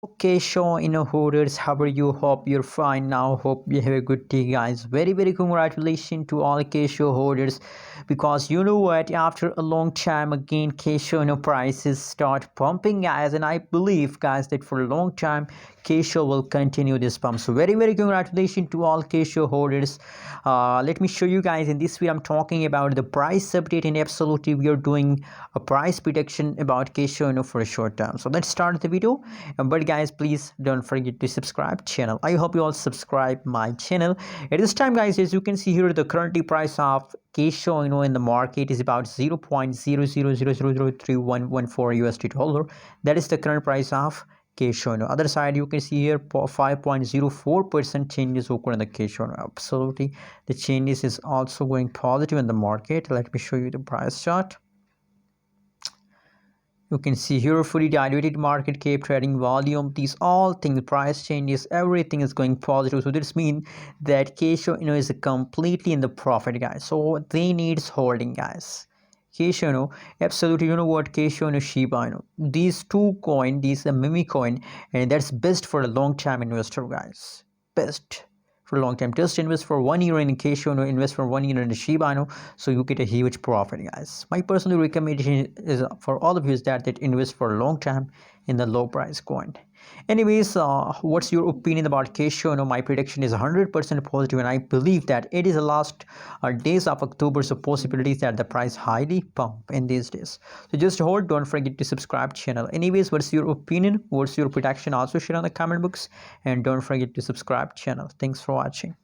Okay, show holders, how are you? Hope you're fine now. Hope you have a good day, guys. Very congratulations to all Kisho holders, because you know what? After a long time again, Kisho prices start pumping, guys, and I believe, guys, that for a long time, Kisho will continue this pump. So very congratulations to all Kisho holders. Let me show you guys in this video. I'm talking about the price update, and absolutely we are doing a price prediction about Kisho for a short term. So let's start the video. But guys, please don't forget to subscribe channel. I hope you all subscribe my channel. At this time, guys, as you can see here, the currently price of Kisho in the market is about 0.00003114 USD dollar. That is the current price of Kisho. On the other side, you can see here 5.04% changes occur in the Kisho. Absolutely, the changes is also going positive in the market. Let me show you the price chart. You can see here fully diluted market cap, trading volume, these all things, price changes, everything is going positive. So this means that Kisho is completely in the profit, guys. So they needs holding, guys. Kisho absolutely, you know what, Kisho Shiba these two coin, these meme coin, and that's best for a long time investor, guys. Best for a long time. Just invest for 1 year in Kisho, invest for 1 year in the Shiba so you get a huge profit, guys. My personal recommendation is for all of you is that invest for a long time in the low price coin. Anyways, what's your opinion about Kisho? My prediction is 100% positive, and I believe that it is the last days of October, so possibilities that the price highly pump in these days. So just hold, don't forget to subscribe channel. Anyways, what's your opinion? What's your prediction? Also share on the comment box, and don't forget to subscribe channel. Thanks for watching.